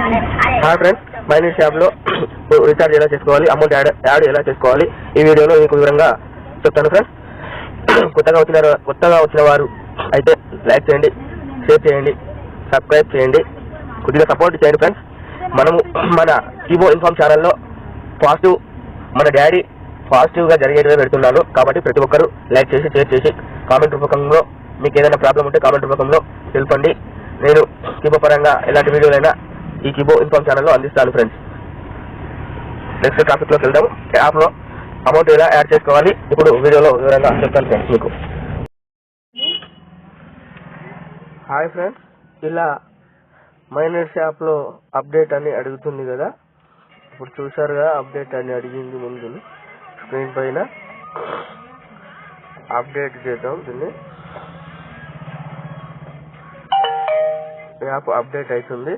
Hi friends, minus యాప్లో recharge ఎలా చేసుకోవాలి, అమౌంట్ యాడ్ ఎలా చేసుకోవాలి ఈ వీడియోలో మీకు వివరంగా చెప్తాను ఫ్రెండ్స్. కొత్తగా వచ్చిన వారు అయితే లైక్ చేయండి, షేర్ చేయండి, సబ్స్క్రైబ్ చేయండి, కొద్దిగా సపోర్ట్ చేయండి ఫ్రెండ్స్. మనము మన కీబో ఇన్ఫార్మ్ ఛానల్లో పాజిటివ్, మన డాడీ పాజిటివ్గా జరిగేటివే పెడుతున్నాను. కాబట్టి ప్రతి ఒక్కరూ లైక్ చేసి, షేర్ చేసి, కామెంట్ రూపకంలో మీకు ఏదైనా ప్రాబ్లం ఉంటే కామెంట్ రూపకంలో తెలుపండి. నేను కీబో పరంగా ఎలాంటి వీడియోలైనా ఈ కీబో ఇన్ఫార్మ్ ఛానల్లో అందిస్తాను ఫ్రెండ్స్. నెక్స్ట్ టాపిక్లోకి వెళ్దాం. యాప్లో అమౌంట్ ఎలా యాడ్ చేసుకోవాలి ఇప్పుడు వీడియోలో వివరంగా చెప్తాను ఫ్రెండ్స్ మీకు. హాయ్ ఫ్రెండ్స్, ఇలా మైనస్ యాప్లో అప్డేట్ అని అడుగుతుంది కదా, ఇప్పుడు చూసారుగా అప్డేట్ అని అడిగింది. ముందు స్క్రీన్ పైన అప్డేట్ చేద్దాం దీన్ని. యాప్ అప్డేట్ అవుతుంది.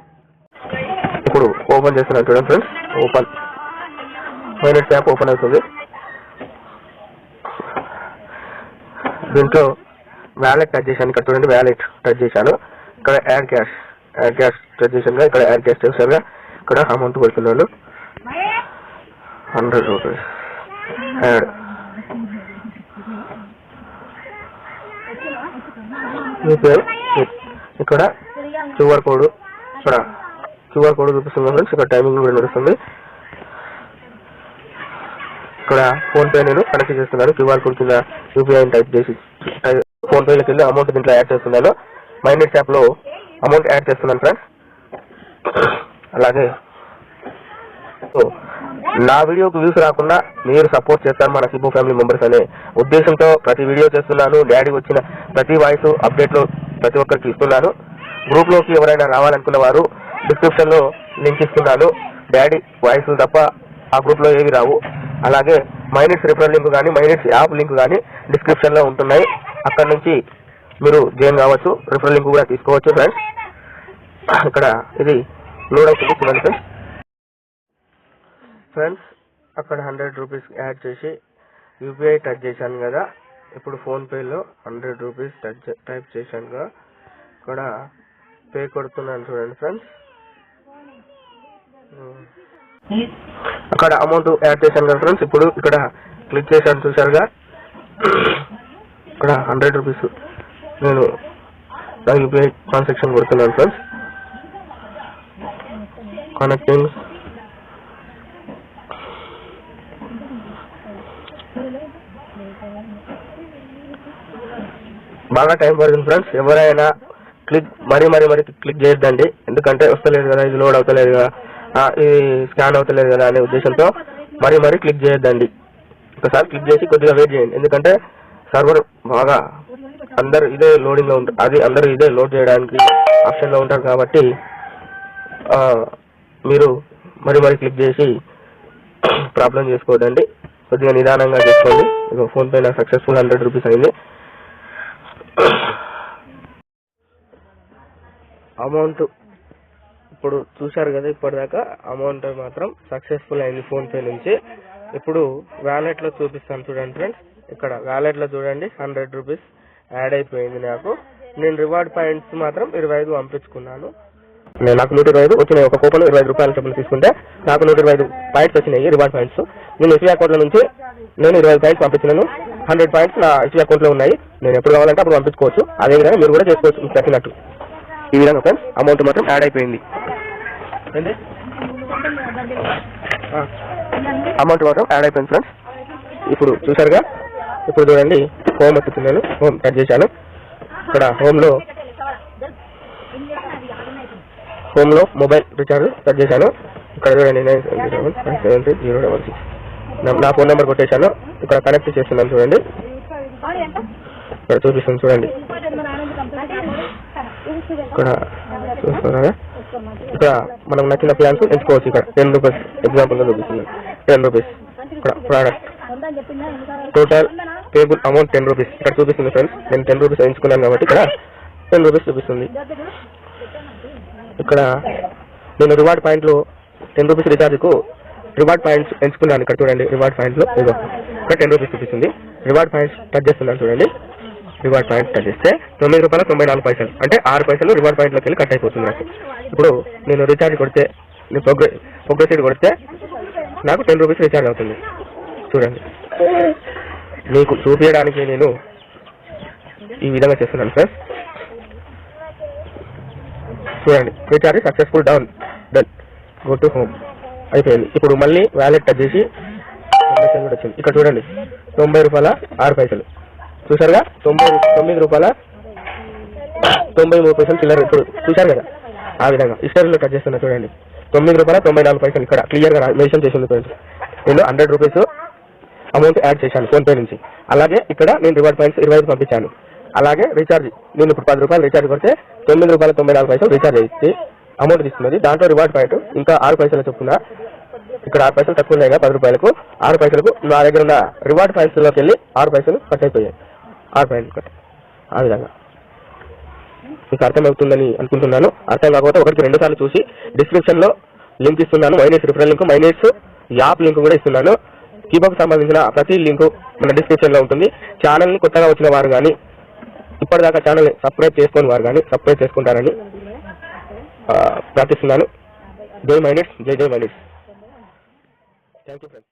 ఇప్పుడు ఓపెన్ చేస్తున్నాను చూడండి friends. Open minus app open అవుతుంది. దీంట్లో వ్యాలెట్ టచ్ చేశాను. ఇక్కడ చూడండి వ్యాలెట్ టచ్ చేశాను. ఇక్కడ యాడ్ క్యాష్ టచ్ చేశాను. ఇక్కడ యాడ్ క్యాష్ చేశారుగా, ఇక్కడ అమౌంట్ పెడుతున్నాను 100 రూపీస్ యాడ్. ఇక్కడ క్యూఆర్ కోడ్ చూపిస్తుంది ఫ్రెండ్స్. ఇక్కడ టైమింగ్ కూడా నడుస్తుంది. ఇక్కడ ఫోన్ పే నేను కనెక్ట్ చేస్తున్నాను. క్యూఆర్ కోడ్ కింద యూపీఐ టైప్ చేసి ఫోన్ పేలోకి వెళ్ళి అమౌంట్ దీంట్లో యాడ్ చేస్తున్నాను. మైనస్ యాప్ లో అమౌంట్ యాడ్ చేస్తున్నాను ఫ్రెండ్స్. అలాగే నా వీడియోకి వ్యూస్ రాకుండా మీరు సపోర్ట్ చేస్తారు మన కీబో ఫ్యామిలీ మెంబర్స్ అనే ఉద్దేశంతో ప్రతి వీడియో చేస్తున్నాను. డాడీ వచ్చిన ప్రతి వాయిస్ అప్డేట్లు ప్రతి ఒక్కరికి ఇస్తున్నాను. గ్రూప్ లోకి ఎవరైనా రావాలనుకున్న వారు డిస్క్రిప్షన్ లో లింక్ ఇస్తున్నాను. డాడీ వాయిస్ తప్ప ఆ గ్రూప్ లో ఏవి రావు. అలాగే మైనస్ రిఫరల్ లింక్ కానీ, మైనస్ యాప్ లింక్ కానీ డిస్క్రిప్షన్ లో ఉంటున్నాయి. అక్కడ నుంచి మీరు జాయిన్ కావచ్చు. రిఫరల్ లింక్ కూడా తీసుకోవచ్చు ఫ్రెండ్స్. ఇక్కడ ఇది లోడ్ అవుతుంది చూడండి ఫ్రెండ్స్. అక్కడ 100 రూపీస్ యాడ్ చేసి యూపీఐ టచ్ చేశాను కదా. ఇప్పుడు ఫోన్ పేలో 100 రూపీస్ టైప్ చేశాను కదా. ఇక్కడ పే కొడుతున్నాను చూడండి ఫ్రెండ్స్. అక్కడ అమౌంట్ యాడ్ చేశాను కదా ఫ్రెండ్స్. ఇప్పుడు ఇక్కడ క్లిక్ చేశాను చూసారుగా. ఇక్కడ 100 రూపీస్ నేను యూపీఐ ట్రాన్సాక్షన్ కొడుతున్నాను ఫ్రెండ్స్. కనెక్టింగ్ బాగా టైం పడుతుంది ఫ్రెండ్స్. ఎవరైనా మరీ క్లిక్ చేయొద్దండి. ఎందుకంటే వస్తలేదు కదా, ఇది లోడ్ అవుతలేదు కదా, ఇది స్కాన్ అవుతలేదు కదా అనే ఉద్దేశంతో మరీ క్లిక్ చేయొద్దండి. ఒకసారి క్లిక్ చేసి కొద్దిగా వెయిట్ చేయండి. ఎందుకంటే సర్వర్ బాగా అందరు ఇదే లోడింగ్ లో ఉంటారు. అది అందరూ ఇదే లోడ్ చేయడానికి ఆప్షన్ లో ఉంటారు. కాబట్టి మీరు మరీ క్లిక్ చేసి ప్రాబ్లం చేసుకోవద్దండి. కొద్దిగా నిదానంగా చేసుకోండి. ఫోన్ పే నాకు సక్సెస్ఫుల్ 100 రూపీస్ అయింది. అమౌంట్ ఇప్పుడు చూశారు కదా, ఇప్పటిదాకా అమౌంట్ మాత్రం సక్సెస్ఫుల్ అయింది ఫోన్ పే నుంచి. ఇప్పుడు వ్యాలెట్ లో చూపిస్తాను చూడండి ఫ్రెండ్స్. ఇక్కడ వ్యాలెట్ లో చూడండి 100 రూపీస్ యాడ్ అయిపోయింది నాకు. నేను రివార్డ్ పాయింట్స్ మాత్రం 25 పంపించుకున్నాను. నాకు 125 వచ్చినాయి. ఒక కూపన్ 25 రూపాయల చొప్పున తీసుకుంటే నాకు 125 పాయింట్స్ వచ్చినాయి రివార్డ్ పాయింట్స్. నేను ఎస్బీఐ అకౌంట్ నుంచి నేను 25 పాయింట్స్ పంపించినాను. 100 పాయింట్స్ నా ఎస్బీఐ అకౌంట్ లో ఉన్నాయి. నేను ఎప్పుడు కావాలంటే అప్పుడు పంపించుకోవచ్చు. అదేవిధంగా మీరు కూడా చేసుకోవచ్చు చెప్పినట్టు. ఈ విధంగా ఫ్రెండ్స్ అమౌంట్ మాత్రం యాడ్ అయిపోయింది. అమౌంట్ మాత్రం యాడ్ అయిపోయింది ఫ్రెండ్స్. ఇప్పుడు చూసారుగా. ఇప్పుడు చూడండి హోమ్ వస్తున్నాను. హోమ్ టచ్ చేశాను. ఇక్కడ హోమ్ లో మొబైల్ రీఛార్జ్ టచ్ చేశాను. ఇక్కడ చూడండి 9773066 నా ఫోన్ నెంబర్ కొట్టేశాను. ఇక్కడ కనెక్ట్ చేస్తున్నాను చూడండి. ఇక్కడ చూపిస్తాను చూడండి. ఇక్కడ చూస్తున్నారా, ఇక్కడ మనకు నచ్చిన ప్లాన్స్ ఎంచుకోవచ్చు. ఇక్కడ 10 రూపీస్ ఎగ్జాంపుల్ గా చూపిస్తున్నాను. 10 రూపీస్ ఇక్కడ product total payable amount 10 rupees ఇక్కడ చూపిస్తుంది ఫ్రెండ్స్. నేను 10 రూపీస్ ఎంచుకున్నాను కాబట్టి ఇక్కడ 10 రూపీస్ చూపిస్తుంది. ఇక్కడ నేను రివార్డ్ పాయింట్లు 10 రూపీస్ రీఛార్జ్ కు రివార్డ్ పాయింట్స్ ఎంచుకున్నాను. ఇక్కడ చూడండి రివార్డ్ పాయింట్లు ఇక్కడ 10 రూపీస్ చూపిస్తుంది. రివార్డ్ పాయింట్స్ టచ్ చేస్తున్నాను చూడండి. రివార్డ్ పాయింట్ టచ్ చేస్తే ₹9.94 అంటే 6 పైసలు రివార్డ్ పాయింట్లోకి వెళ్ళి కట్ అయిపోతుంది నాకు. ఇప్పుడు నేను రీఛార్జ్ కొడితే, నేను ప్రోగ్రెస్ కొడితే నాకు ₹10 రీఛార్జ్ అవుతుంది. చూడండి, మీకు చూపించడానికి నేను ఈ విధంగా చేస్తున్నాను ఫ్రెండ్స్. చూడండి, recharge successful done. Go to home అయిపోయింది. ఇప్పుడు మళ్ళీ వ్యాలెట్ టచ్ చేసి కూడా వచ్చింది. ఇక్కడ చూడండి, ₹90.06 చూసారుగా, ₹9.93 చిల్లర. ఇప్పుడు చూశారు కదా, ఆ విధంగా హిస్టరీలో టచ్ చేస్తున్నా. చూడండి, ₹9.94 ఇక్కడ క్లియర్ గా మెన్షన్ చేసింది ఫ్రెండ్స్. నేను ₹100 అమౌంట్ యాడ్ చేశాను ఫోన్ పే నుంచి. అలాగే ఇక్కడ నేను రివార్డ్ పాయింట్స్ 25 పంపించాను. అలాగే రీఛార్జ్ నేను ఇప్పుడు ₹10 రీఛార్జ్ కొడితే ₹9.94 రీఛార్జ్ అయితే అమౌంట్ తీసుకున్నది. దాంట్లో రివార్డ్ పాయింట్ ఇంకా 6 పైసలు చొప్పున, ఇక్కడ 6 పైసలు తక్కువ ఉన్నాయి కదా, ₹10కు 6 పైసలకు నా దగ్గర ఉన్న రివార్డ్ పాయింట్స్లోకి వెళ్ళి 6 పైసలు కట్ అయిపోయాయి. 6 పాయింట్లు కట్. ఆ విధంగా మీకు అర్థమవుతుందని అనుకుంటున్నాను. అర్థం కాకపోతే 1కి 2 సార్లు చూసి డిస్క్రిప్షన్లో లింక్ ఇస్తున్నాను. మైనేట్స్ రిఫరల్ లింక్, మైనేట్స్ యాప్ లింక్ కూడా ఇస్తున్నాను. కీబాకు సంబంధించిన ప్రతి లింకు మన డిస్క్రిప్షన్లో ఉంటుంది. ఛానల్ని కొత్తగా వచ్చిన వారు కానీ, ఇప్పటిదాకా ఛానల్ని సబ్స్క్రైబ్ చేసుకుని వారు కానీ సబ్స్క్రైబ్ చేసుకుంటారని ప్రార్థిస్తున్నాను. జై మైనేట్స్, జై మైనేట్స్. Thank you friends.